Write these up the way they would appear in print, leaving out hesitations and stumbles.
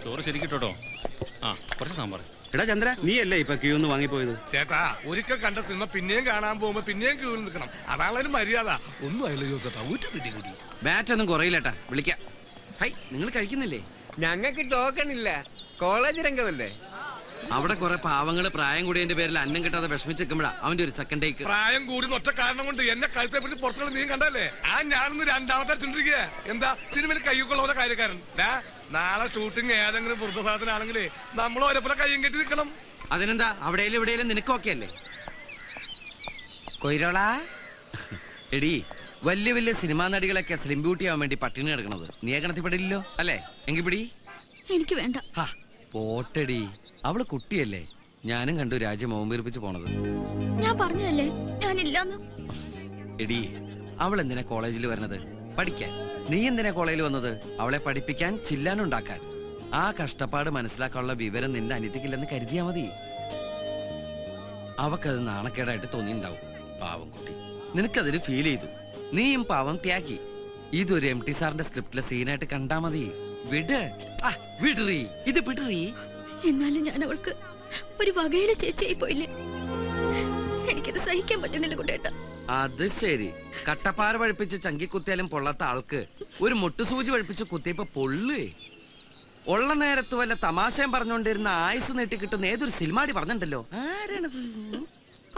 ചോറ് ശരിക്കിട്ടോ. ആ കുറച്ച് സാമ്പാർ. എടാ ചന്ദ്ര, നീ അല്ലേ ഇപ്പൊ ക്യൂ ഒന്ന് വാങ്ങിപ്പോയത്? ചേട്ടാ, ഒരിക്കൽ കണ്ട സിനിമ പിന്നെയും കാണാൻ പോകുമ്പോ പിന്നെയും ക്യൂ നിൽക്കണം. അതാണ് മര്യാദ. ഒന്നും ആയില്ല ജോസേട്ടാ, ഊറ്റ പിടികൂടി. ബാറ്റ് ഒന്നും കുറയില്ലട്ടാ, വിളിക്കാം. ഹൈ, നിങ്ങൾ കഴിക്കുന്നില്ലേ? ഞങ്ങൾക്ക് ടോക്കൺ ഇല്ല, കോളേജ് രംഗമല്ലേ. അവിടെ കുറെ പാവങ്ങള് പ്രായം കൂടിയതിന്റെ പേരിൽ അന്നം കിട്ടാതെ വിഷമിച്ചിരിക്കുമ്പോഴാ അവന്റെ ഒരു സെക്കൻഡ് ടേക്ക്. പ്രായം കൂടി ഒറ്റ കാരണം കൊണ്ട് എന്നെ കഴുത്തെ പിടിച്ച് പുറത്തുള്ള നീ കണ്ടല്ലേ? ഞാനിന്ന് രണ്ടാമത്തെ അടിച്ചോണ്ടിരിക്കുക. എന്താ സിനിമയിൽ കയ്യൊക്കെയുള്ള കാര്യക്കാരൻ. നാളെ ഷൂട്ടിംഗ് ഏതെങ്കിലും വൃദ്ധസാധനാണെങ്കിലേ നമ്മൾ ഓരോപ്പുറം കയ്യും കെട്ടി നിൽക്കണം. അതിനെന്താ, അവിടെയും ഇവിടെയും നിനക്കൊക്കെ അല്ലേ കൊയ്രോളാ? എടി, വലിയ വലിയ സിനിമാ നടികളൊക്കെ സ്ലിം ബ്യൂട്ടി ആവാൻ വേണ്ടി പട്ടിണി കിടക്കണത് നീ കണത്തിപ്പെടില്ലല്ലോ അല്ലേ? എങ്കിൽ പിടി. എനിക്ക് വേണ്ട. പോട്ടടി, അവള് കുട്ടിയല്ലേ. ഞാനും കണ്ടു രാജ്യം ഓമ്പീർപ്പിച്ച് പോണത്. ഞാൻ പറഞ്ഞതല്ലേ ഞാനില്ലാന്ന്. എടി, അവൾ എന്തിനാ കോളേജിൽ വരുന്നത്? പഠിക്കാൻ. നീ എന്തിനാ കോളേജിൽ വന്നത്? അവളെ പഠിപ്പിക്കാൻ, ചില്ലാനുണ്ടാക്കാൻ. ആ കഷ്ടപ്പാട് മനസ്സിലാക്കാനുള്ള വിവരം നിന്റെ അനിയത്തിക്കില്ലെന്ന് കരുതിയാ മതി. അവക്കത് നാണക്കേടായിട്ട് തോന്നിണ്ടാവും. പാവം കുട്ടി, നിനക്കതിന് ഫീൽ ചെയ്തു. നീയും പാവം ത്യാഗി. ഇതൊരു MT സാറിന്റെ സ്ക്രിപ്റ്റിലെ സീനായിട്ട് കണ്ടാ മതി. വിട്, വിടറി, ഇത് വിടറി. എന്നാലും ഞാൻ അവൾക്ക് ഒരു വകയിലെ ചേച്ചിയായി പോയില്ലേ? എനിക്കത് സഹിക്കാൻ പറ്റണില്ല കുട്ടേട്ട. അത് ശരി, കട്ടപ്പാറ പഴിപ്പിച്ച് ചങ്കി കുത്തിയാലും പൊള്ളാത്ത ആൾക്ക് ഒരു മുട്ടുസൂചി പഴിപ്പിച്ച് കുത്തിയപ്പോ പൊള്ളുവേ. ഉള്ള നേരത്ത് വല്ല തമാശയും പറഞ്ഞുകൊണ്ടിരുന്ന ആയുസ് നീട്ടിക്കിട്ടുന്ന ഏതൊരു സിനിമാടി പറഞ്ഞിട്ടുണ്ടല്ലോ. ആരാണത്?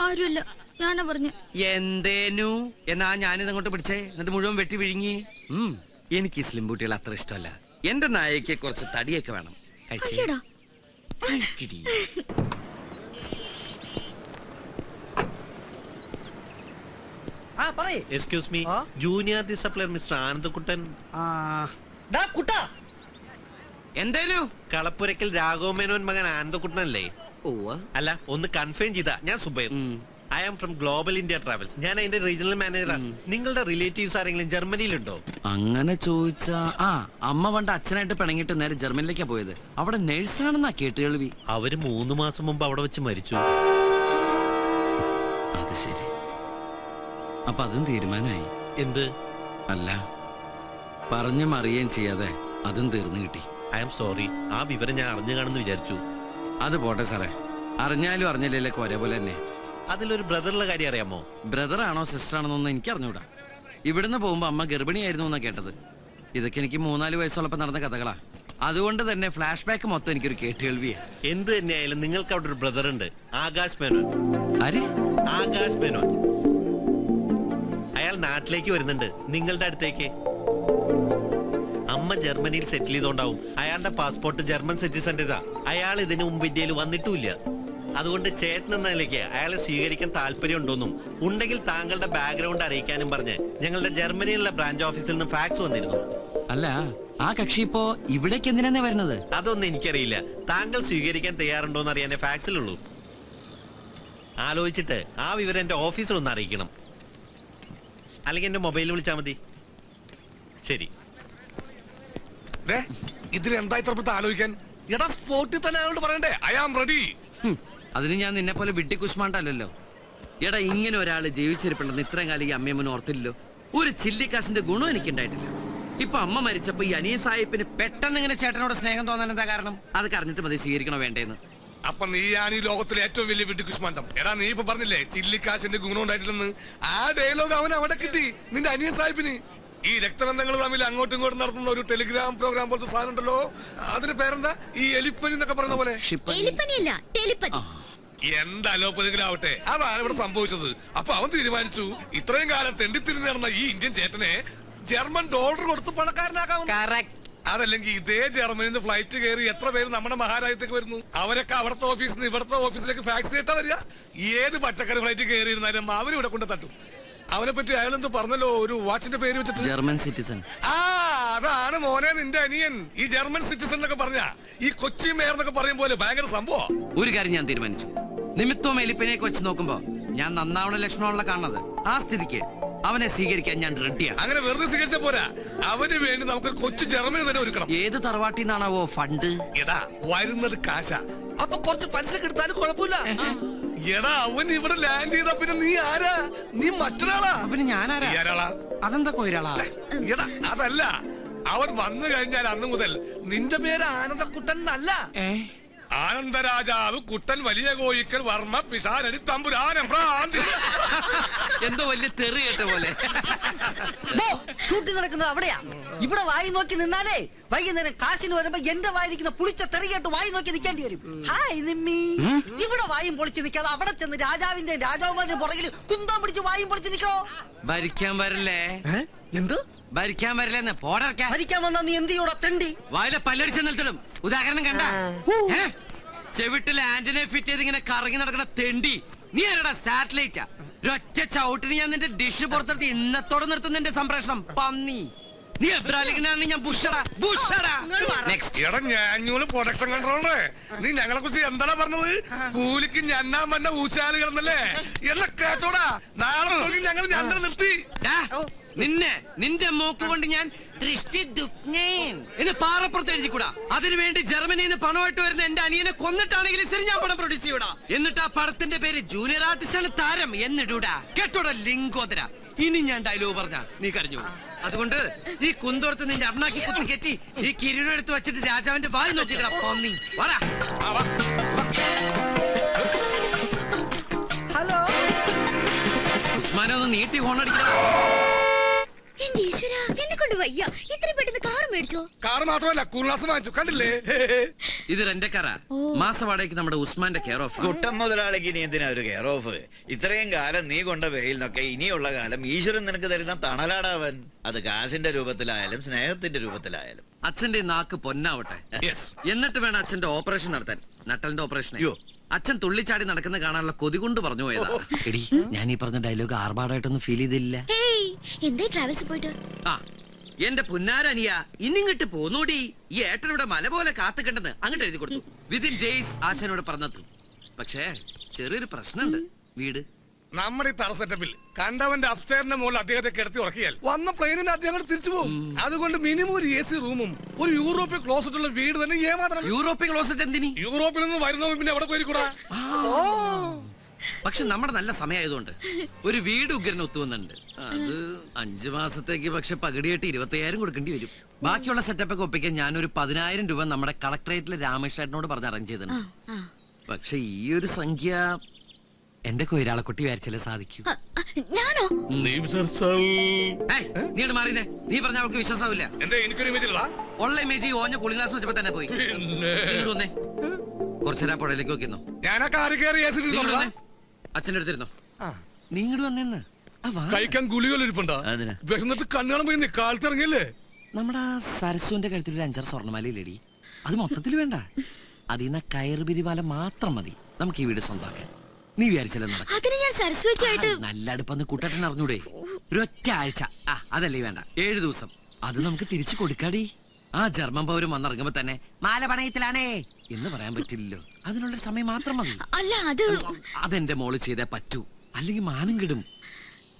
ആരുമല്ല, ഞാനാ പറഞ്ഞ. എന്തേനു? എന്നാ ഞാനിത് അങ്ങോട്ട് പിടിച്ചേ, എന്നിട്ട് മുഴുവൻ വെട്ടി വിഴുങ്ങി. എനിക്ക് ഈ സ്ലിം ബൂട്ടികൾ അത്ര ഇഷ്ടമല്ല. എന്റെ നായക്ക് കുറച്ച് തടിയൊക്കെ വേണം. അയ്യടാ. Excuse me, junior ഡിസപ്ലയർ mister Anandakuttan. എന്തേനു? കളപ്പുരക്കൽ രാഘവമേനോൻ മകൻ ആനന്ദക്കുട്ടനല്ലേ? അല്ല, ഒന്ന് കൺഫേം ചെയ്താ. ഞാൻ Zubair. I am from Global India Travels. ഞാൻ അതിന്റെ റീജിയണൽ മാനേജറാണ്. നിങ്ങളുടെ റിലേറ്റീവ്സ് ആരെങ്കിലും ജർമ്മനിയിലുണ്ടോ? അങ്ങനെ ചോദിച്ചാ അമ്മ പണ്ട് അച്ഛനായിട്ട് പിണങ്ങിട്ട് നേരെ ജർമ്മനിലേക്കാ പോയത്. അവിടെ നേഴ്സാണെന്നാ കേട്ട് കേൾവി. അവര് 3 മാസം മുമ്പ് അവിടെ വെച്ച് മരിച്ചു. അത് ശരി. അപ്പൊ അതും തീരുമാനമായി. എന്ത്? അല്ല, പറഞ്ഞും അറിയുകയും ചെയ്യാതെ അതും തീർന്നു കിട്ടി. I am sorry. ആ വിവരം ഞാൻ അറിഞ്ഞു കാണുന്നു വിചാരിച്ചു. അത് പോട്ടെ സാറേ, അറിഞ്ഞാലും അറിഞ്ഞില്ലേക്ക് ഒരേപോലെ തന്നെ. അതിലൊരു ബ്രദറുടെ കാര്യം അറിയാമോ? ബ്രദർ ആണോ സിസ്റ്റർ ആണോന്നൊന്നും എനിക്ക് അറിഞ്ഞൂടാ. ഇവിടുന്ന് പോകുമ്പോ അമ്മ ഗർഭിണിയായിരുന്നു എന്നാ കേട്ടത്. ഇതൊക്കെ എനിക്ക് 3-4 വയസ്സുള്ളപ്പോ നടന്ന കഥകളാ. അതുകൊണ്ട് തന്നെ ഫ്ലാഷ് ബാക്ക് മൊത്തം എനിക്കൊരു കേട്ടുകേൾവിയാ. എന്ത് തന്നെയായാലും നിങ്ങൾക്ക് അവിടെ ഒരു ബ്രദർ ഉണ്ട്, ആകാശ് മേനോൻ. ആര്? ആകാശ് മേനോൻ. അയാൾ നാട്ടിലേക്ക് വരുന്നുണ്ട്, നിങ്ങളുടെ അടുത്തേക്ക്. അമ്മ ജർമ്മനിയിൽ സെറ്റിൽ ചെയ്തോണ്ടാവും അയാളുടെ പാസ്പോർട്ട് ജർമ്മൻ സിറ്റിസന്റേതാ. അയാൾ ഇതിനു മുമ്പ് ഇന്ത്യയിൽ വന്നിട്ടുമില്ല. അതുകൊണ്ട് ചേട്ടൻ എന്ന നിലയ്ക്ക് അയാളെ സ്വീകരിക്കാൻ താല്പര്യം ഉണ്ടോന്നും ഉണ്ടെങ്കിൽ താങ്കളുടെ ബാക്ക്ഗ്രൗണ്ട് അറിയിക്കാനും പറഞ്ഞ് ഞങ്ങളുടെ ജർമ്മനിയിലുള്ള ബ്രാഞ്ച് ഓഫീസിൽ നിന്ന് ഫാക്സ് വന്നിരുന്നു. അല്ല, ആ കക്ഷി ഇപ്പോ ഇവിടേക്ക് എന്തിനാ വരുന്നത്? അതൊന്നും എനിക്കറിയില്ല. താങ്കൾ സ്വീകരിക്കാൻ തയ്യാറുണ്ടോന്ന് അറിയാനേ ഫാക്സിലുള്ളൂ. ആലോചിച്ചിട്ട് ആ വിവരം എന്റെ ഓഫീസിൽ ഒന്ന് അറിയിക്കണം. അല്ലെങ്കിൽ എന്റെ മൊബൈലിൽ വിളിച്ചാൽ മതി. ശരി. ഇതിലെന്താ ഇത്ര ആലോചിക്കാൻ? എടാ, സ്പോട്ടിൽ തന്നെ അയാളോട് പറയണ്ടേ ഐ ആം റെഡി. അതിന് ഞാൻ നിന്നെ പോലെ വിഡ്ഢി കുശ്മാണ്ടല്ലോ. എടാ, ഇങ്ങനെ ഒരാള് ജീവിച്ചിരിപ്പുണ്ടെന്ന് ഇത്രയും കാലം ഈ അമ്മയമ്മനും ഓർത്തില്ലല്ലോ. ഒരു ചില്ലിക്കാശിന്റെ ഗുണം എനിക്കുണ്ടായിട്ടില്ല. ഇപ്പൊ അമ്മ മരിച്ചപ്പോ ഈ അനിയ സാഹിബിന് പെട്ടെന്ന് ഇങ്ങനെ ചേട്ടനോട് സ്നേഹം തോന്നാൻ എന്താ കാരണം? അത് അറിഞ്ഞിട്ട് മതി സ്വീകരിക്കണോ വേണ്ടേന്ന്. അപ്പൊ നീയാണ് ഈ ലോകത്തിലെ ഏറ്റവും വലിയ വിഡ്ഢി കുശ്മാണ്ടം. എടാ, നീ ഇപ്പൊ പറഞ്ഞില്ലേ ചില്ലിക്കാശിന്റെ ഗുണം ഉണ്ടായിട്ടില്ലെന്ന്? ആ ഡയലോഗ് അവൻ അവിടെ കിട്ടി, നിന്റെ അനിയ സാഹിബിന്. ഈ രക്തബന്ധങ്ങൾ തമ്മിൽ അങ്ങോട്ടും ഇങ്ങോട്ടും നടത്തുന്ന ഒരു ടെലിഗ്രാം പ്രോഗ്രാം പോലത്തെ സാധനം ഉണ്ടല്ലോ, അതിന് പേരെന്താ? ഈ എലിപ്പനി എന്നൊക്കെ പറയുന്ന പോലെ. എന്താ അലോപ്പതികളാവട്ടെ, അതാണ് ഇവിടെ സംഭവിച്ചത്. അപ്പൊ അവൻ തീരുമാനിച്ചു ഇത്രയും കാലം തെണ്ടിത്തിരിഞ്ഞ് നടന്ന ഈ ഇന്ത്യൻ ചേട്ടനെ ജർമ്മൻ ഡോളർ കൊടുത്ത് പണക്കാരനാക്കാമെന്ന്. അതല്ലെങ്കിൽ ഇതേ ജർമ്മനിൽ നിന്ന് ഫ്ലൈറ്റ് കയറി എത്ര പേര് നമ്മുടെ മഹാരാജ്യത്തേക്ക് വരുന്നു. അവരൊക്കെ അവിടുത്തെ ഓഫീസിൽ നിന്ന് ഇവിടുത്തെ ഓഫീസിലേക്ക് ഫാക്സ് ചെയ്തിട്ടാ വരിക. ഏത് പച്ചക്കറി ഫ്ലൈറ്റ് കയറിയിരുന്നാലും അവരിവിടെ കൊണ്ട് തട്ടും. അവനെ പറ്റി അയാളെന്തോ പറഞ്ഞല്ലോ, ഒരു വാച്ചിന്റെ പേര് വെച്ചിട്ട്. German citizen. അതാണ് മോനെ നിന്റെ അനിയൻ. ഈ ജർമ്മൻ സിറ്റിസൺ എന്നൊക്കെ പറഞ്ഞ ഈ കൊച്ചി മേയർ എന്നൊക്കെ പറയും പോലെ ഭയങ്കര സംഭവം. ഒരു കാര്യം ഞാൻ തീരുമാനിച്ചു. നിമിത്തവും എലിപ്പനെയൊക്കെ വെച്ച് നോക്കുമ്പോ ഞാൻ നന്നാവണ ലക്ഷണമുള്ള കാണുന്നത്. ആ സ്ഥിതിക്ക് അവനെ സ്വീകരിക്കാൻ ഞാൻ റെഡിയാണ്. അങ്ങനെ വെറുതെ സ്വീകരിച്ച പോരാ, അവന് വേണ്ടി നമുക്ക് കൊച്ചു ജർമ്മനി തന്നെ ഒരുക്കണം. ഏത് തറവാട്ടിന്നാണാവോ ഫണ്ട്? എടാ, വരുന്നത് കാശ. അപ്പൊ കുറച്ച് പലിശ കിട്ടാനും കുഴപ്പമില്ല. എടാ, അവൻ ഇവിടെ ലാൻഡ് ചെയ്താ പിന്നെ നീ ആരാ? നീ മറ്റൊരാളാ. പിന്നെ ഞാനാരാ? അതെന്താ കൊയിരാളാ? എടാ, അതല്ല, അവൻ വന്നു കഴിഞ്ഞാൽ അന്ന് മുതൽ നിന്റെ പേര് ആനന്ദക്കുട്ടൻ എന്നല്ല, ആനന്ദരാജാവ് കുട്ടൻ വലിയ കോയിക്കൽ വർമ്മ പിശാരടി തമ്പുരാനം ഭ്രാന്തി. എന്തോ വലിയ തെറി കേട്ട പോലെ. ഷൂട്ടിംഗ് നടക്കുന്നത് അവിടെയാ. ഇവിടെ വായി നോക്കി നിന്നാലേ വൈകുന്നേരം കാശിന് വരുമ്പോ എന്റെ വായിരിക്കുന്ന പുളിച്ച തെറി കേട്ട് വായി നോക്കി നിൽക്കേണ്ടി വരും. ഹായ് നിമ്മി. ഇവിടെ വായും പൊളിച്ച് നിൽക്കാതെ അവിടെ ചെന്ന് രാജാവിന്റെ രാജാവുമാരുടെ പുറകിൽ കുന്തം പിടിച്ച് വായും പൊളിച്ച് നിൽക്കണോ? ഭരിക്കാൻ വരില്ലേ? എന്ത് ഭരിക്കാൻ വരില്ലെന്ന് പോടർക്കാൻ. ഭരിക്കാൻ വന്നാ നീ എന്ത് ചെയ്യൂടാ തെണ്ടി? വായിലെ പല്ലടിച്ച് നിർത്തണം. ഉദാഹരണം കണ്ട ചെവിട്ടിൽ ആന്റിനെ ഫിറ്റ് ചെയ്ത് ഇങ്ങനെ കറങ്ങി നടക്കുന്ന തെണ്ടി. നീ ആരടാ? സാറ്റലൈറ്റാ? ഒറ്റ ചവിട്ടിന് ഞാൻ നിന്റെ ഡിഷ് പുറത്തെടുത്ത് ഇന്നത്തോടെ നിർത്തുന്ന നിന്റെ സംപ്രേഷണം പന്നി. നീ എബ്രാലിക്കനാണെങ്കിൽ ഞാൻ ബുഷടാ ബുഷടാ. എടാ ഞാഞ്ഞൂല് പ്രൊഡക്ഷൻ കൺട്രോളറെ, നീ ഞങ്ങളെ കുറിച്ച് എന്താണ് പറഞ്ഞത്? കൂലിക്ക് ഞന്നാൻ വന്ന ഊച്ചാലുകളെന്നല്ലേ? എന്നാ കേട്ടോടാ, നാളെ തൊഴിൽ ഞങ്ങൾ ഞങ്ങൾ നിർത്തി. നിന്റെ മൂക്ക് കൊണ്ട് ഞാൻ ദൃഷ്ടി എന്ന് പാറപ്പുറത്ത് എഴുതിക്കൂടാ. അതിനുവേണ്ടി ജർമ്മനിയിൽ നിന്ന് പണമായിട്ട് വരുന്ന എന്റെ അനിയനെ കൊന്നിട്ടാണെങ്കിലും ശരി ഞാൻ പണം പ്രൊഡ്യൂസ് ചെയ്യൂടാ. എന്നിട്ട് ആ പടത്തിന്റെ പേര് ജൂനിയർ ആർട്ടിസ്റ്റ് ആണ് താരം എന്നിടൂടാ. കേട്ടോടാ ലിംഗോദര. ഇനി ഞാൻ ഡയലോഗ് പറഞ്ഞ നീ കരഞ്ഞു. അതുകൊണ്ട് ഈ കുന്തോർത്ത് നിന്റെ അണ്ണാക്കി കുത്തി കെറ്റി ഈ കിരീടം വെച്ചിട്ട് രാജാവിന്റെ വായി നോക്കിക്കടാ പന്നി. വാടാ. ഹലോ ഉസ്മാനെ ഒന്ന് നീട്ടി ഹോണടിക്കടാ. എന്റെ ഈശ്വരാ, എന്നെ കൊണ്ട് വയ്യ. ഇത്രയും പെട്ടെന്ന് കാറ് മേടിച്ചോ? കാറ് മാത്രമല്ല കൂൾനാസ് വാങ്ങിച്ചു, കണ്ടില്ലേ? ഇത് എന്റെ കാറാ. മാസവാടകയ്ക്ക് നമ്മുടെ ഉസ്മാന്റെ കെയർ ഓഫ്. കുട്ടൻ മുതലാളിക്ക് ഇനി എന്തിനാ ഒരു കെയർ ഓഫ്? ഇത്രയും കാലം നീ കൊണ്ട വെയിൽ നിന്നൊക്കെ ഇനിയുള്ള കാലം ഈശ്വരൻ നിനക്ക് തരുന്ന തണലാടാവൻ. അത് കാശിന്റെ രൂപത്തിലായാലും സ്നേഹത്തിന്റെ രൂപത്തിലായാലും. അച്ഛന്റെ നാക്ക് പൊന്നാവട്ടെ. എന്നിട്ട് വേണം അച്ഛന്റെ ഓപ്പറേഷൻ നടത്താൻ. നട്ടലിന്റെ ഓപ്പറേഷൻ. അച്ഛൻ തുള്ളിച്ചാടി നടക്കുന്ന കാണാനുള്ള കൊതി കൊണ്ട് പറഞ്ഞു പോയതാ. എടി, ഞാൻ ഈ പറഞ്ഞ ഡയലോഗ് ആർഭാടായിട്ടൊന്നും ഫീൽ ചെയ്തില്ല. എന്താ ട്രാവൽസ് പോയിട്ട്? ആ എന്റെ പുന്നാരനിയ ഇന്നിങ്ങോട്ട് പോന്നൂടി. ഈ ഏട്ടനിവിടെ മല പോലെ കാത്തുകണ്ടെന്ന് അങ്ങോട്ട് എഴുതി കൊടുത്തു. വിതിൻ ഡേയ്സ് ആശാനോട് പറഞ്ഞത്. പക്ഷേ ചെറിയൊരു പ്രശ്നമുണ്ട്. വീട് നമ്മുടെ ഈ തറ സെറ്റപ്പിൽ കണ്ടവന്റെ അപ്സ്റ്റേറിന്റെ മുകളിൽ അദ്ദേഹത്തെ കിടത്തി ഉറക്കിയാൽ വന്ന പ്ലെയിനിന് അദ്ദേഹം തിരിച്ചു പോകും. അതുകൊണ്ട് മിനിമം ഒരു AC റൂമും ഒരു യൂറോപ്യൻ ക്ലോസറ്റ് ഉള്ള വീട് തന്നെ ഏമാത്രം. European closet എന്തിനി? യൂറോപ്പിൽ നിന്ന് വരുന്നവൻ പിന്നെ എവിടെ പോയിരിക്കൂടാ? പക്ഷെ നമ്മുടെ നല്ല സമയമായതുകൊണ്ട് ഒരു വീട് ഉഗ്രൻ ഒത്തുവന്നുണ്ട്. അത് 5 മാസത്തേക്ക് പക്ഷെ പകുതിയായിട്ട് 25,000 കൊടുക്കേണ്ടി വരും. ബാക്കിയുള്ള സെറ്റപ്പ് ഒക്കെ ഒപ്പിക്കാൻ ഞാനൊരു 10,000 രൂപ നമ്മുടെ കളക്ടറേറ്റിലെ രാമേഷേട്ടനോട് പറഞ്ഞ് അറേഞ്ച് ചെയ്തിട്ടുണ്ട്. പക്ഷെ ഈ ഒരു സംഖ്യ എന്റെ കൊയിരാളക്കുട്ടി വിചാരിച്ചാലേ സാധിക്കൂ. ഞാനോ? നീ മാറിയേ. നീ പറഞ്ഞ അവൾക്ക് വിശ്വാസമില്ല. എനിക്കൊരു ഇമേജ് ഉള്ള ഇമേജ് ഓഞ്ഞ കൂളിംഗ് ഗ്ലാസ് വെച്ചപ്പോ തന്നെ പോയി. വന്നേ കുറച്ചേരാ പുഴയിലേക്ക് നോക്കിന്നോ. അച്ഛൻ്റെ അടുത്തിരുന്നോ. നീ ഇങ്ങോട്ട് വന്നേന്ന്. കഴിക്കാൻ ഗുളികളിരിപ്പുണ്ടോ? വിശന്നിട്ട് കണ്ണുകളും പോയി കാലത്തിറങ്ങിയല്ലേ? നമ്മുടെ സരസുവിന്റെ കഴുത്തിൽ ഒരു 5-6 സ്വർണ്ണമാലയില്ലേടി? അത് മൊത്തത്തിൽ വേണ്ട. അതിന്ന് കയറ് പിരിമാല മാത്രം മതി നമുക്ക് ഈ വീട് സ്വന്തമാക്കാൻ. നീ വിചാരിച്ചല്ലേ നല്ല അടുപ്പന്ന് കൂട്ടട്ടൻ അറിഞ്ഞൂടെ? ഒരൊറ്റ ആഴ്ച. അതല്ലേ വേണ്ട, 7 ദിവസം. അത് നമുക്ക് തിരിച്ചു കൊടുക്കാടി. ആ ജർമ്മൻ പൗരം വന്നിറങ്ങുമ്പോ തന്നെ മാല പണയത്തിലാണേ എന്ന് പറയാൻ പറ്റില്ലല്ലോ. അതിനുള്ളൊരു സമയം മാത്രം മതി. അതെന്റെ മോള് ചെയ്തേ പറ്റൂ, അല്ലെങ്കിൽ മാനം കെടും.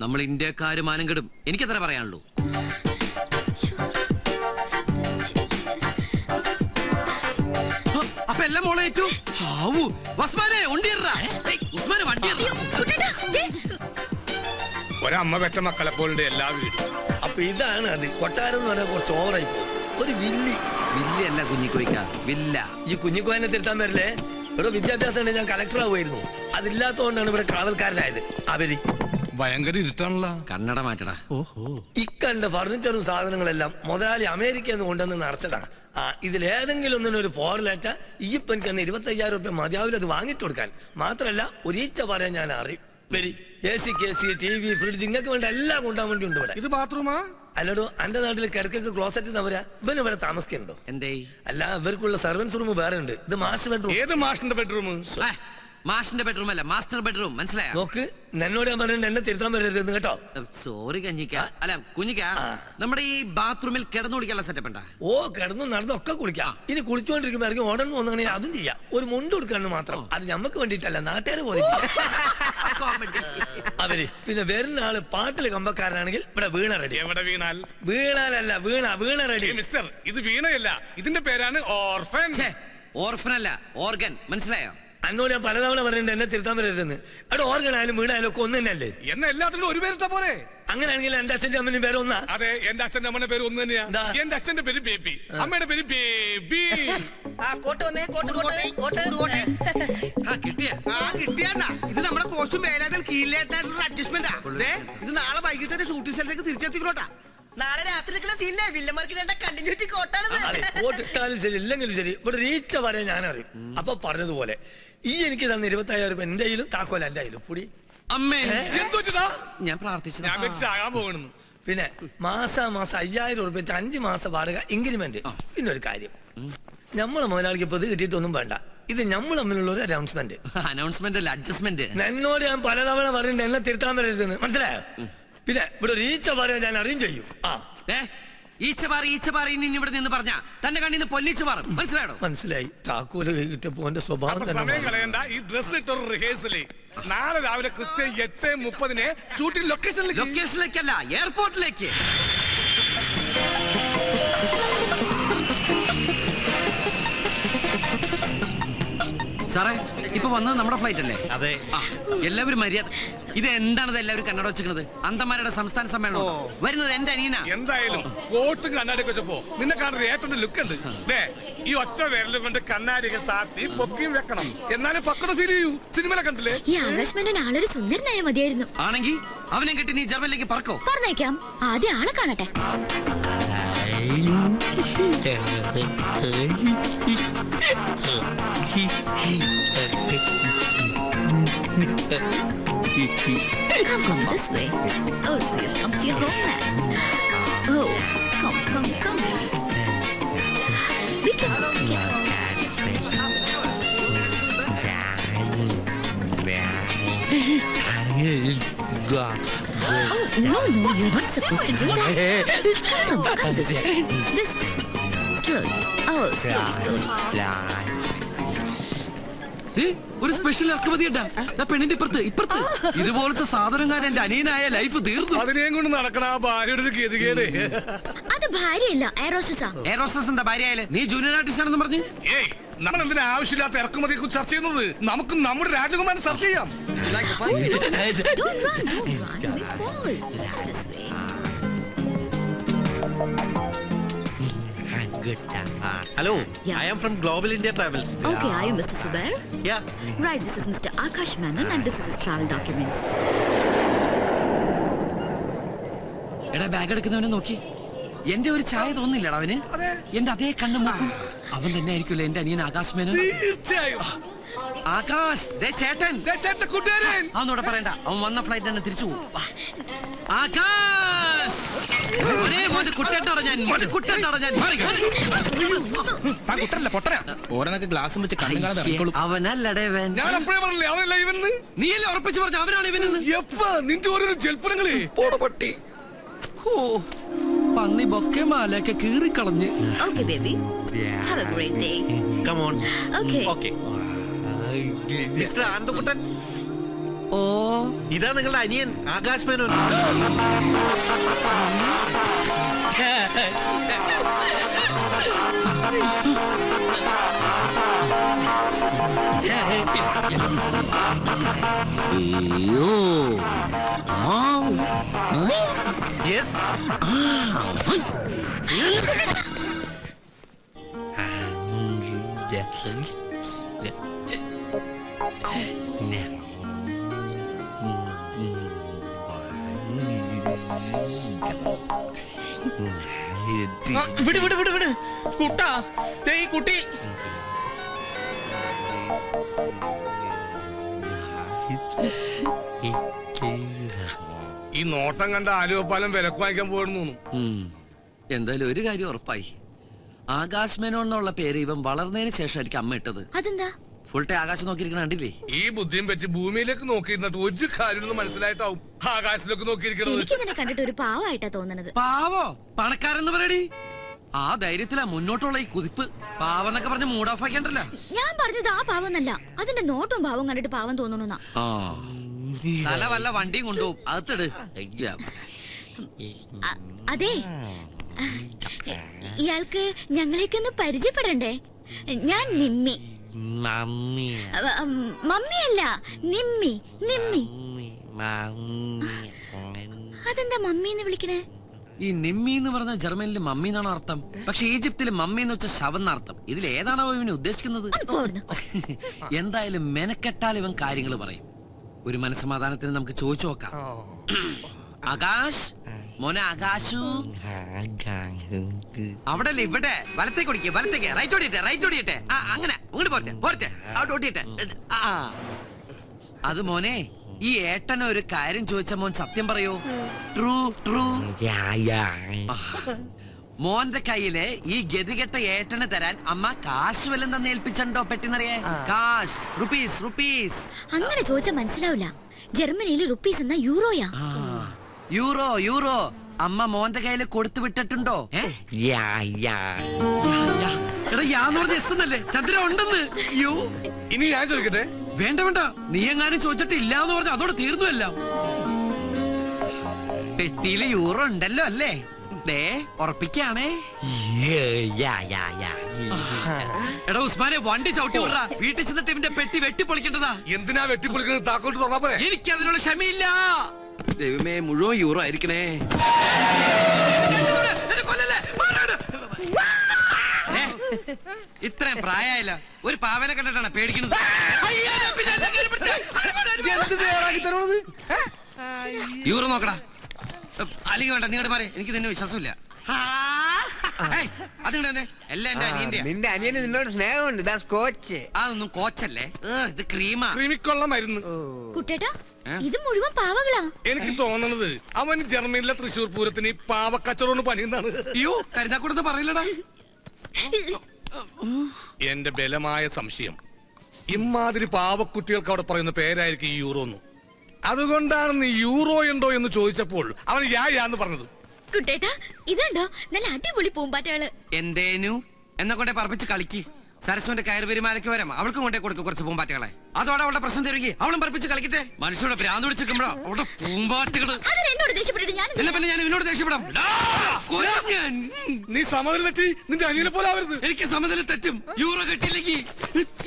നമ്മൾ ഇന്ത്യക്കാര് മാനം കെടും. എനിക്കത്ര പറയാനുള്ളൂ. അപ്പൊ എല്ലാം മോളെ ഏറ്റു. ഒരമ്മ പെറ്റ മക്കളെ പോലെ എല്ലാ വീടും. അപ്പൊ ഇതാണ് അത്. കൊട്ടാരം എന്ന് പറഞ്ഞാൽ കുറച്ച് ഓവറായി പോകും. ഒരു വില്ലല്ല കുഞ്ഞിക്കോയ്ക്ക, വില്ല. ഈ കുഞ്ഞിക്കോയനെ തിരുത്താൻ വരില്ലേ? ഇവിടെ വിദ്യാഭ്യാസം ഉണ്ടെങ്കിൽ ഞാൻ കളക്ടർ ആവുമായിരുന്നു. അതില്ലാത്തതുകൊണ്ടാണ് ഇവിടെ കാവൽക്കാരനായത്. അവര് ഭയങ്കര ഇരുട്ടാണല്ലോ. കണ്ണട മാറ്റടാ. ഇക്കണ്ട ഫർണിച്ചറും സാധനങ്ങളെല്ലാം മുതലാളി അമേരിക്കയിൽ നിന്ന് കൊണ്ടുവന്ന് നിറച്ചതാണ്. ഇതിലേതെങ്കിലും ഒന്നിനൊരു പോറലേറ്റ ഈ എനിക്ക് 25,000 രൂപ മതിയാവില്ല അത് വാങ്ങിട്ട് കൊടുക്കാൻ. മാത്രല്ല ഒരീച്ച പറയാൻ ഞാൻ അറിയും. വരി AC, KC, TV, ഫ്രിഡ്ജ് ഇങ്ങക്ക് വേണ്ട എല്ലാം കൊണ്ടാൻ വേണ്ടി ഉണ്ട് ഇവിടെ. ഇത് ബാത്റൂമാ? അല്ലടോ, എന്റെ നാട്ടിൽ കിടക്കൊക്കെ ക്ലോസറ്റ് തവരാ. ഇവന് ഇവിടെ താമസിക്കുന്നുണ്ടോ? എന്തേ? അല്ല, ഇവർക്കുള്ള സർവൻസ് റൂം വേറെ ഉണ്ട്. ഇത് മാസ്റ്റർ ബെഡ്റൂം. ഏത് മാഷിന്റെ ബെഡ്റൂം? മാഷിന്റെ ബെഡ്റൂം അല്ല, മാസ്റ്റർ ബെഡ്റൂം. മനസ്സിലായോ? നോക്ക്, എന്നോട് ഞാൻ പറഞ്ഞിട്ട് എന്നെ തിരുത്താൻ വരരുത് കേട്ടോ. സോറി കഞ്ഞിക്ക, അല്ല കുഞ്ഞിക്ക. നമ്മുടെ ഈ ബാത്റൂമിൽ കിടന്നു കുളിക്കാനുള്ള സെറ്റപ്പ് ഉണ്ടാ? ഓ, കിടന്നു നടന്നൊക്കെ കുളിക്കാം. ഇനി കുളിച്ചോണ്ടിരിക്കുമ്പോ ഇറങ്ങി ഓടണം വന്നാണെങ്കിൽ അതും ചെയ്യാം. ഒരു മുണ്ട് കൊടുക്കാന്ന് മാത്രം. അത് ഞമ്മക്ക് വേണ്ടിട്ടല്ല, നാട്ടുകാര് പോയി. അവര് പിന്നെ വരുന്ന ആള് പാട്ടില് കമ്പക്കാരനാണെങ്കിൽ ഇവിടെ വീണ റെഡി. എവിടെ വീണാൽ? വീണാലല്ല, വീണ റെഡി. മിസ്റ്റർ, ഇത് വീണയല്ല, ഇതിന്റെ പേരാണ് ഓർഫൻ. ഓർഫൻ അല്ല, ഓർഗൻ. മനസ്സിലായോ? അന്നോട് ഞാൻ പലതവണ പറഞ്ഞിട്ടുണ്ട് എന്നെ തിരുത്താൻ വരരുതെന്ന്. അവിടെ ഓർഗനായാലും വീണായാലും ഒക്കെ ഒന്ന് തന്നെയല്ലേ? എന്നെ എല്ലാത്തിനും ഒരു പേരിട്ട പോരെ. അങ്ങനെയാണെങ്കിൽ എന്റെ അച്ഛന്റെ അമ്മനും പേര് ഒന്നാ? അതെ, എന്റെ അച്ഛന്റെ അമ്മയുടെ പേര് ഒന്ന് തന്നെയാ. എന്റെ അച്ഛന്റെ പേര് ബേബി, അമ്മയുടെ പേര് ബേബി. കിട്ടിയാ ഇത് നമ്മുടെ കോസ്റ്റ്യൂം വേലാതിൽ കീഴിലേറ്റായിട്ടുള്ള അഡ്ജസ്റ്റ്മെന്റാ. ഇത് നാളെ വൈകിട്ട് ഷൂട്ടിംഗ് സ്ഥലത്തേക്ക് തിരിച്ചെത്തിക്കോട്ടാ. നാളെ രാത്രി സീനിലെ വില്ലന്മാർക്ക് കണ്ടിന്യൂറ്റി അതെ, കോട്ടിട്ടാലും ശരി ഇല്ലെങ്കിലും ശരി ഇവിടെ റീച്ച വരെ ഞാൻ അറിയും. അപ്പൊ പറഞ്ഞതുപോലെ ഈ എനിക്ക് തന്ന 25,000 രൂപ എന്റെ കയ്യിലും താക്കോല എന്റെ കയ്യിലും. പുടി അമ്മേ, ഞാൻ പ്രാർത്ഥിച്ചത് പിന്നെ മാസം 5,000 രൂപ വെച്ച് 5 മാസം വാടക ഇൻക്രിമെന്റ്. പിന്നെ ഒരു കാര്യം, നമ്മളെ മുതലാളിക്ക് ഇപ്പൊ ഇത് കിട്ടിയിട്ടൊന്നും വേണ്ട. ഇത് നമ്മൾ തമ്മിലുള്ള ഒരു അനൗൺസ്മെന്റ് അല്ല, അഡ്ജസ്റ്റ്മെന്റ്. എന്നോട് ഞാൻ പലതവണ പറഞ്ഞിട്ടുണ്ട് എന്നെ തിരുത്താൻ വരരുതെന്ന്, മനസ്സിലായോ? പിന്നെ ഇവിടെ ഒരു ഈച്ച പറയാൻ ഞാൻ അറിയും ചെയ്യും. ഈച്ചപാറി ഇവിടെ നിന്ന് പറഞ്ഞ തന്റെ കണ്ണിന്ന് പൊന്നിച്ച് മാറും. മനസ്സിലായോ? മനസ്സിലായി. താക്കോല് കിട്ടിയപ്പോ എന്റെ സ്വഭാവം സമയം കളയണ്ട. ഈ ഡ്രസ് ഇട്ടൊരു റിഹേഴ്സല് നാളെ രാവിലെ കൃത്യം 8:30 ഷൂട്ടിംഗ് ലൊക്കേഷനിലേക്കല്ല, എയർപോർട്ടിലേക്ക്. സാറേ, ഇപ്പൊ വന്നത് നമ്മുടെ ഫ്ലൈറ്റ് അല്ലേ? അതെ. എല്ലാവരും മര്യാദ. ഇത് എന്താണത് എല്ലാവരും കണ്ണട വെച്ചിരിക്കുന്നത്? അന്തമാരുടെ സംസ്ഥാന സമ്മേളനം വരുന്നത് എന്റെ അനിയനാ. എന്തായാലും കോട്ടും കണ്ണാടിയൊക്കെ വെച്ചപ്പോ നിന്നെ കാണുന്ന ഏറ്റവും ലുക്ക് ഉണ്ട്. ഈ ഒറ്റ വിരലും കൊണ്ട് കണ്ണാടിയൊക്കെ താത്തി പൊക്കിയും വെക്കണം, എന്നാലും പക്വത ഫീൽ ചെയ്യൂ. സിനിമയിലെ കണ്ടില്ലേ? ഈ ആകാശ് ആളൊരു സുന്ദരനായ മതിയായിരുന്നു. ആണെങ്കിൽ അവനെ കെട്ടി നീ ജർമ്മനിലേക്ക് പറക്കോ? പറഞ്ഞേക്കാം, ആദ്യം ആളെ കാണട്ടെ. Come this way. Oh, so you've come to your homeland. Oh, come, baby. Be careful, be careful. Oh, no, you're not supposed to do that. Come this way. This way. Slowly. Oh, slowly. ഒരു special ഇറക്കുമതി പെണ്ണിന്റെ ഇപ്പുറത്ത് ഇതുപോലത്തെ സാധനക്കാരൻ എന്റെ അനിയനായ life തീർന്നു. അതിനെയും കൊണ്ട് നടക്കണ ആ ഭാര്യയുടെ ഗതികേട്. അത് ഭാര്യയല്ല, എയറോസ്റ്റസാ. എയറോസ്റ്റസ് എന്താ ഭാര്യയായാലും? നീ ജൂനിയർ ആർട്ടിസ്റ്റ് ആണെന്ന് പറഞ്ഞു. ഏയ്, നമ്മൾ എന്തിനാ ആവശ്യമില്ലാത്ത ഇറക്കുമതിയെ കുറിച്ച് ചർച്ച ചെയ്യുന്നത്? നമുക്ക് നമ്മുടെ രാജകുമാരൻ ചർച്ച ചെയ്യാം. Don't run. We fall. This way. Hello, Yeah. I am from Global India Travels. Okay, are you Mr. Subair? Yeah. Right, this is Mr. Akash Menon and this is his travel documents. എടാ, bag എടുക്കുന്നവനെ നോക്കി എന്റെ ഒരു ചായ തോന്നില്ലടാ അവന്. എന്റെ അതേ കണ്ണു നോക്കും. അവൻ തന്നെ ആയിരിക്കുമല്ലോ എന്റെ അനിയൻ ആകാശ് മേനോൻ. തീർച്ചയായും. ആകാശ്, ചേട്ടൻ കൂട്ടുകാരൻ. അവനോട് പറയണ്ട, അവൻ വന്ന ഫ്ലൈറ്റ് തന്നെ തിരിച്ചു പോകും. ആകാശ്, അവനല്ലടേ. നീയല്ലേ ഉറപ്പിച്ചു പറഞ്ഞു അവനാണ് ഇവനെന്ന്? നിന്റെ ഓരോ ജൽപ്പനങ്ങളെ പോടപട്ടി. പന്നി ബൊക്കെ മാലയൊക്കെ കീറിക്കളഞ്ഞ്. Okay, baby. Have a great day. Come on. Okay. Okay. Mr. Anandakuttan. ഓ, ഇതാ നിങ്ങളുടെ അനിയൻ ആകാശ് മേനോൻ. Yes. വിട് കുട്ടാ, ഈ കുട്ടി. ഈ നോട്ടം കണ്ട ആലുവപ്പാലം വിലക്ക് വാങ്ങിക്കാൻ പോയിരുന്നു. എന്തായാലും ഒരു കാര്യം ഉറപ്പായി, ആകാശ് മേനോൻ എന്നുള്ള പേര് ഇവൻ വളർന്നതിന് ശേഷമായിരിക്കും അമ്മ ഇട്ടത്. അതെന്താ? ഫുൾ ടൈം ആകാശം നോക്കിയിരിക്കണ കണ്ടില്ലേ? ഈ ബുദ്ധിയും വെച്ച് ഭൂമിയിലേക്ക് നോക്കിയിരുന്നിട്ട് ഒരു കാര്യം മനസ്സിലായിട്ടാവും ആകാശത്തിലേക്ക് നോക്കിയിരിക്കണത്. എനിക്കിവനെ കണ്ടിട്ട് ഒരു പാവമായിട്ടാ തോന്നണത്. പാവോ? പണക്കാരെന്ന് പറയടി. ആ ധൈര്യത്തിലാ മുന്നോട്ടുള്ള ഈ കുതിപ്പ്. പാവം എന്നൊക്കെ പറഞ്ഞ് മൂഡ് ഓഫ് ആക്കിയണ്ടല്ല. ഞാൻ പറഞ്ഞത് ആ പാവന്നല്ല, അതിന്റെ നോട്ടും ഭാവം കണ്ടിട്ട് പാവം തോന്നണുന്നാ. തല വല്ല വണ്ടിയും കൊണ്ടുപോകും, അകത്തിട്. അതെ, ഇയാൾക്ക് ഞങ്ങളെയൊക്കെ ഒന്ന് പരിചയപ്പെടണ്ടേ? ഞാൻ നിമ്മി, മമ്മി മമ്മിയല്ല നിമ്മി നിമ്മി. അതെന്താ മമ്മി എന്ന് വിളിക്കണേ? ഈ നിമ്മി എന്ന് പറഞ്ഞ ജർമ്മനിൽ മമ്മി എന്നാണ് അർത്ഥം. പക്ഷെ ഈജിപ്തിൽ മമ്മി എന്ന് വെച്ച ശവം എന്നർത്ഥം. ഇതിൽ ഏതാണോ ഇവന് ഉദ്ദേശിക്കുന്നത്? എന്തായാലും മെനക്കെട്ടാൽ ഇവൻ കാര്യങ്ങൾ പറയും. ഒരു മനസ്സമാധാനത്തിന് നമുക്ക് ചോദിച്ചു നോക്കാം. ആകാശ്, മോനെ ആകാശു, അവിടെ അല്ലേ ഇവിടെ? വലത്തേക്ക് ഓടിക്കേ, വലത്തേക്ക്. റൈറ്റ് ഓടിയട്ടെ, റൈറ്റ് ഓടിയട്ടെ. അങ്ങനെ അങ്ങോട്ട് പോരട്ടെ, പോരട്ടെ, അവിടെ ഓടിയട്ടെ. അത് മോനെ, ഈ ഏട്ടന ഒരു കാര്യം ചോദിച്ച മോൻ സത്യം പറയൂ. True true. മോന്റെ കയ്യില് ഈ ഗതികെട്ട ഏട്ടന് തരാൻ അമ്മ കാശ് വല്ലതും തന്നെ ഏൽപ്പിച്ചോ? പെട്ടിന്നറിയേ, കാശ്, റുപ്പീസ് റുപ്പീസ്. അങ്ങനെ ചോദിച്ചാൽ മനസ്സിലാവില്ല. ജർമ്മനിയിൽ റുപ്പീസ് എന്ന യൂറോയാ. Euro euro. അമ്മ മോന്റെ കയ്യില് കൊടുത്തു വിട്ടിട്ടുണ്ടോ? ചന്ദ്ര ഉണ്ടെന്ന്. ഇനി ഞാൻ ചോദിക്കട്ടെ? വേണ്ട വേണ്ട, നീ എങ്ങാനും ചോദിച്ചിട്ട് ഇല്ല എന്ന് പറഞ്ഞ അതോടെ തീർന്നു എല്ലാം. പെട്ടിയില് യൂറോ ഉണ്ടല്ലോ അല്ലേ? ദേ ഉറപ്പിക്കാണേ. എടാ ഉസ്മാനെ, വണ്ടി ചവിട്ടി വിടറാ. വീട്ടിൽ ചെന്നിട്ട് ഇവന്റെ പെട്ടി വെട്ടിപ്പൊളിക്കേണ്ടതാ. എന്തിനാ വെട്ടിപ്പൊളിക്കുന്നത്? താക്കോട്ട് തുറന്നാ പോരെ? എനിക്ക് അതിനുള്ള ക്ഷമയില്ല. ദൈവമേ, മുഴുവൻ യൂറോ ആയിരിക്കണേ. ഇത്രയും പ്രായമായില്ല, ഒരു പാവനെ കണ്ടിട്ടാണ് പേടിക്കുന്നത്. യൂറോ നോക്കടാ. അല്ലെങ്കിൽ വേണ്ട, നീ പറ, എനിക്ക് നിന്നെ വിശ്വാസമില്ല. അതിങ്ങനെ എല്ലാം എന്റെ അനിയന്റെ. നിന്റെ അനിയന് നിന്നോട് സ്നേഹമുണ്ട്. ഇതാ സ്കോച്ച്. അതൊന്നും കോച്ചല്ലേ, ഇത് ക്രീമാ. ക്രീമിക്കൊള്ള മരുന്ന്. കുട്ടേട്ടാ, ഇത് മുഴുവൻ പാവകളാ. എനിക്ക് തോന്നണത് അവൻ ജർമ്മനിയിലെ തൃശ്ശൂർ പൂരത്തിന് പാവക്കച്ചവടം പണിയുന്നതാണ്. അയ്യോ, കരുതാക്കൂടെന്ന് പറയില്ലടാ. എന്റെ ബലമായ സംശയം, ഇമാതിരി പാവക്കുട്ടികൾക്ക് അവിടെ പറയുന്ന പേരായിരിക്കും ഈ യൂറോന്ന്. അതുകൊണ്ടാണ് നീ യൂറോ ഉണ്ടോ എന്ന് ചോദിച്ചപ്പോൾ അവൻ യാന്ന് പറഞ്ഞത്. കുട്ടേട്ടാ, ഇതുണ്ടോ നല്ല അടിപൊളി പൂമ്പാറ്റകള്. എന്തേനു എന്നെ കൊണ്ടേ പറപ്പിച്ച് കളിക്ക്. സരസ്വന്റെ കയർ പെരുമാലയ്ക്ക് വരാം, അവൾക്കും കൊണ്ടേ കൊടുക്കും കുറച്ച് പൂമ്പാറ്റകളെ. അതോടെ അവളുടെ പ്രശ്നം തരുകി, അവളും പറപ്പിച്ച് കളിക്കട്ടെ. മനുഷ്യരുടെ ഭ്രാന്ത് പിടിച്ചിരിക്കുമ്പോഴോ അവിടെ പൂമ്പാറ്റകള്. എന്നോട് ദേഷ്യപ്പെട്ടിട്ട് ഞാൻ പിന്നെ ഞാൻ ഇവനോട് ദേഷ്യപ്പെടാം. നീ സമനില തെറ്റി നിന്റെ അനിയനെ പോലെ ആവരുത്. എനിക്ക് സമനില തെറ്റും. യൂറോ കിട്ടിയില്ലെങ്കിൽ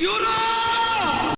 യൂറോ